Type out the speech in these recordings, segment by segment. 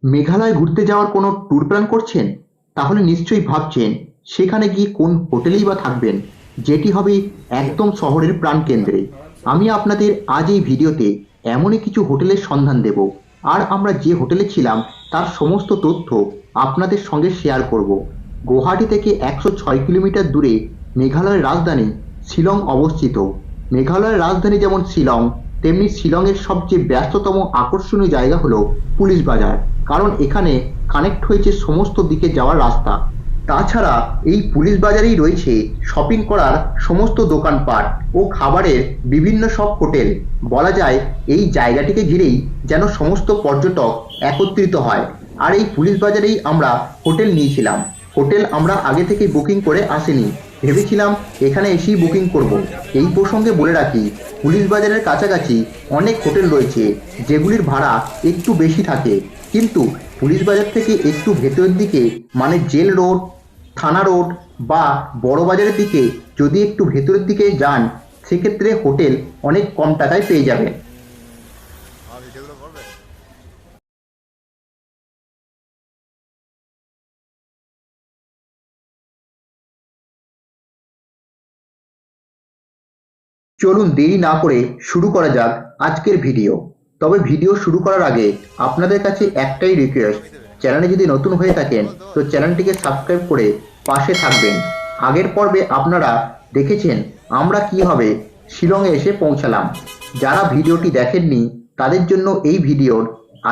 মেঘালয় ঘুরতে যাওয়ার কোনো ট্যুর প্ল্যান করছেন? তাহলে নিশ্চয়ই ভাবছেন সেখানে গিয়ে কোন হোটেলেই বা থাকবেন, যেটি হবে একদম শহরের প্রাণকেন্দ্রে। আমি আপনাদের আজ এই ভিডিওতে এমনই কিছু হোটেলের সন্ধান দেব, আর আমরা যে হোটেলে ছিলাম তার সমস্ত তথ্য আপনাদের সঙ্গে শেয়ার করব। গুয়াহাটি থেকে 106 কিলোমিটার দূরে মেঘালয়ের রাজধানী শিলং অবস্থিত। মেঘালয়ের রাজধানী যেমন শিলং, তেমনি শিলংয়ের সবচেয়ে ব্যস্ততম আকর্ষণীয় জায়গা হলো পুলিশ বাজার, কারণ এখানে কানেক্ট হয়েছে সমস্ত দিকে যাওয়ার রাস্তা। তাছাড়া এই পুলিশ বাজারেই রয়েছে শপিং করার সমস্ত দোকানপাট ও খাবারের বিভিন্ন সব হোটেল। বলা যায় এই জায়গাটিকে ঘিরেই যেন সমস্ত পর্যটক একত্রিত হয়। আর এই পুলিশ বাজারেই আমরা হোটেল নিয়েছিলাম। হোটেল আমরা আগে থেকে বুকিং করে আসিনি, ভেবেছিলাম এখানে এসেই বুকিং করব। এই প্রসঙ্গে বলে রাখি, পুলিশ বাজারের কাছাকাছি অনেক হোটেল রয়েছে যেগুলির ভাড়া একটু বেশি থাকে, কিন্তু পুলিশ বাজার থেকে একটু ভেতরের দিকে মানে জেল রোড, থানা রোড বা বড় বাজারের দিকে যদি একটু ভেতরের দিকে যান, সেক্ষেত্রে হোটেল অনেক কম টাকায় পেয়ে যাবেন। চলুন দেরি না করে শুরু করা যাক আজকের ভিডিও। তবে ভিডিও শুরু করার আগে আপনাদের কাছে একটাই রিকোয়েস্ট, চ্যানেলে যদি নতুন হয়ে থাকেন তো চ্যানেলটিকে সাবস্ক্রাইব করে পাশে থাকবেন। আগের পর্বে আপনারা দেখেছেন আমরা কিভাবে শিলংয়ে এসে পৌঁছালাম। যারা ভিডিওটি দেখেননি তাদের জন্য এই ভিডিওর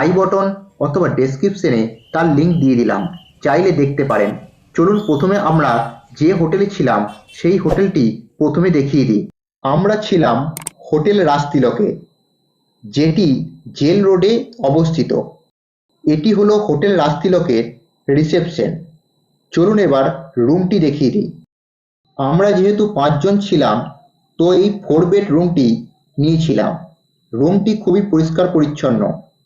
আই বটন অথবা ডেসক্রিপশনে তার লিঙ্ক দিয়ে দিলাম, চাইলে দেখতে পারেন। চলুন প্রথমে আমরা যে হোটেলে ছিলাম সেই হোটেলটি প্রথমে দেখিয়ে দিই। আমরা ছিলাম হোটেল রাজতিলকে, যেটি জেল রোডে অবস্থিত। এটি হলো হোটেল রাজতিলকের রিসেপশন। চলুন এবার রুমটি দেখিয়ে দিই। আমরা যেহেতু 5 জন ছিলাম, তো এই 4 বেড রুমটি নিয়েছিলাম। রুমটি খুবই পরিষ্কার পরিচ্ছন্ন,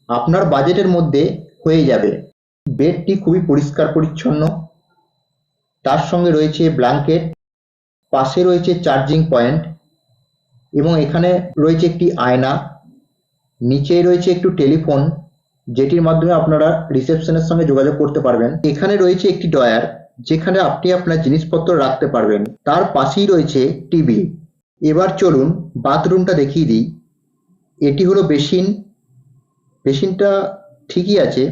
আপনার বাজেটের মধ্যে হয়ে যাবে। বেডটি খুবই পরিষ্কার পরিচ্ছন্ন, তার সঙ্গে রয়েছে ব্ল্যাঙ্কেট, পাশে রয়েছে চার্জিং পয়েন্ট এবং এখানে রয়েছে একটি আয়না। নিচেই রয়েছে একটু টেলিফোন, যেটির মাধ্যমে আপনারা রিসেপশনের সঙ্গে যোগাযোগ করতে পারবেন। এখানে রয়েছে একটি ড্রয়ার, যেখানে আপনি আপনার জিনিসপত্র রাখতে পারবেন। তার পাশেই রয়েছে টিভি। এবার চলুন বাথরুমটা দেখিয়ে দিই। এটি হলো বেসিন। বেসিনটা ঠিকই আছে,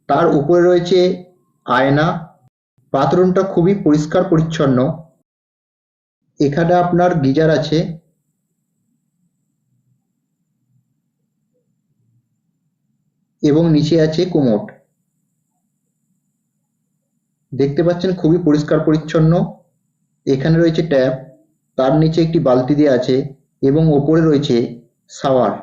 তার উপরে রয়েছে আয়না। বাথরুমটা খুবই পরিষ্কার পরিচ্ছন্ন। এখানে আপনার গিজার আছে এবং নিচে আছে কোমোড। দেখতে পাচ্ছেন খুবই পরিষ্কার পরিচ্ছন্ন। এখানে রয়েছে ট্যাপ, তার নিচে একটি বালতি দেওয়া আছে এবং ওপরে রয়েছে শাওয়ার।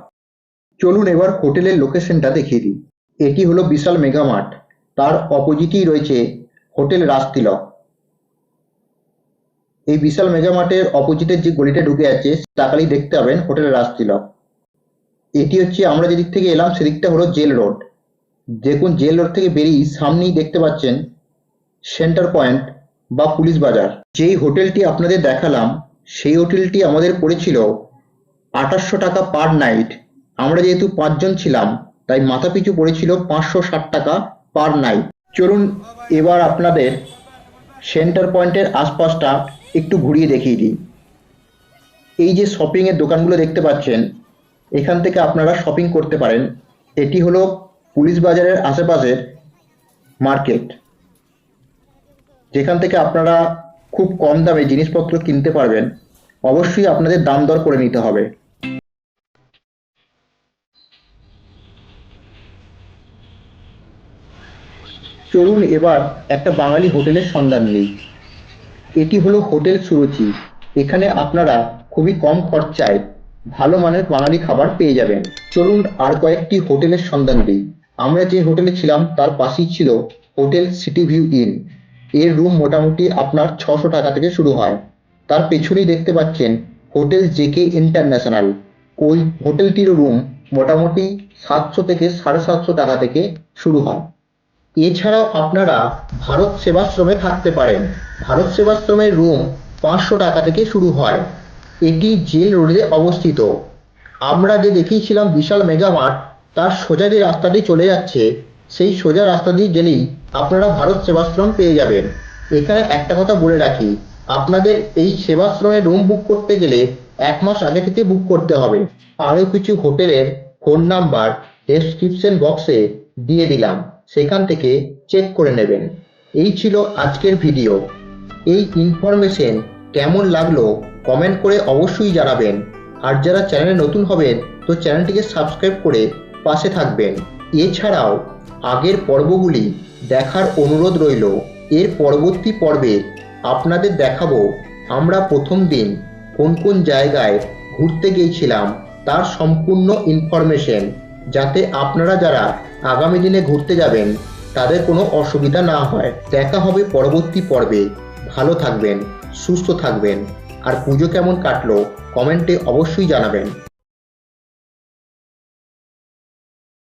চলুন এবার হোটেলের লোকেশনটা দেখিয়ে দিই। এটি হলো বিশাল মেগা মার্ট, তার অপোজিটেই রয়েছে হোটেল রাজতিলক। এই বিশাল মেগা মার্টের অপোজিটের যে গলিটা ঢুকে আছে তাকালেই দেখতে পাবেন হোটেল রাজতিলক। এটি হচ্ছে আমরা যেদিক থেকে এলাম সেদিকটা হলো জেল রোড। দেখুন জেল রোড থেকে বেরিয়ে সামনেই দেখতে পাচ্ছেন সেন্টার পয়েন্ট বা পুলিশ বাজার। যেই হোটেলটি আপনাদের দেখালাম সেই হোটেলটি আমাদের পড়েছিল 2800 টাকা পার নাইট। আমরা যেহেতু 5 জন ছিলাম তাই মাথাপিছু পড়েছিল 560 টাকা পার নাইট। চলুন এবার আপনাদের সেন্টার পয়েন্টের আশপাশটা একটু ঘুরিয়ে দেখিয়ে দিই। এই যে শপিংয়ের দোকানগুলো দেখতে পাচ্ছেন, এখান থেকে আপনারা শপিং করতে পারেন। এটি হলো পুলিশ বাজারের আশেপাশের মার্কেট, যেখান থেকে আপনারা খুব কম দামে জিনিসপত্র কিনতে পারবেন। অবশ্যই আপনাদের দাম দর করে নিতে হবে। চলুন এবার একটা বাঙালি হোটেলের সন্ধান নিই। এটি হলো হোটেল সুরুচি। এখানে আপনারা খুবই কম খরচায় ভালো মানের বাঙালি খাবার পেয়ে যাবেন। চলুন আর কয়েকটি হোটেলের সন্ধান দিই। আমরা যে হোটেলে ছিলাম তার পাশেই ছিল হোটেল সিটি ভিউ ইন। এর রুম মোটামুটি আপনার 600 টাকা থেকে শুরু হয়। তার পেছনেই দেখতে পাচ্ছেন হোটেল জেকে ইন্টারন্যাশনাল। ওই হোটেলটির রুম মোটামুটি 700 থেকে 750 টাকা থেকে শুরু হয়। এছাড়াও আপনারা ভারত সেবাশ্রমে থাকতে পারেন। ভারত সেবাশ্রমের রুম 500 টাকা থেকে শুরু হয়। এটি জেল রোডে অবস্থিত। আমরা যে দেখিয়েছিলাম বিশাল মেগা মার্ট, তার সোজা যে রাস্তাটি চলে যাচ্ছে সেই সোজা রাস্তা দিয়ে গেলেই আপনারা ভারত সেবাশ্রম পেয়ে যাবেন। এখানে একটা কথা বলে রাখি, আপনাদের এই সেবাশ্রমে রুম বুক করতে গেলে 1 মাস আগে থেকে বুক করতে হবে। আরও কিছু হোটেলের ফোন নাম্বার ডেসক্রিপশন বক্সে দিয়ে দিলাম, সেখান থেকে চেক করে নেবেন। এই ছিল আজকের ভিডিও। এই ইনফরমেশন কেমন লাগলো কমেন্ট করে অবশ্যই জানাবেন। আর যারা চ্যানেলে নতুন হবেন তো চ্যানেলটিকে সাবস্ক্রাইব করে পাশে থাকবেন। এছাড়াও আগের পর্বগুলি দেখার অনুরোধ রইল। এর পরবর্তী পর্বে আপনাদের দেখাবো আমরা প্রথম দিন কোন কোন জায়গায় ঘুরতে গিয়েছিলাম তার সম্পূর্ণ ইনফরমেশন, যাতে আপনারা যারা আগামী দিনে ঘুরতে যাবেন তাদের কোনো অসুবিধা না হয়। দেখা হবে পরবর্তী পর্বে। ভালো থাকবেন, সুস্থ থাকবেন। আর পুজো কেমন কাটলো কমেন্টে অবশ্যই জানাবেন।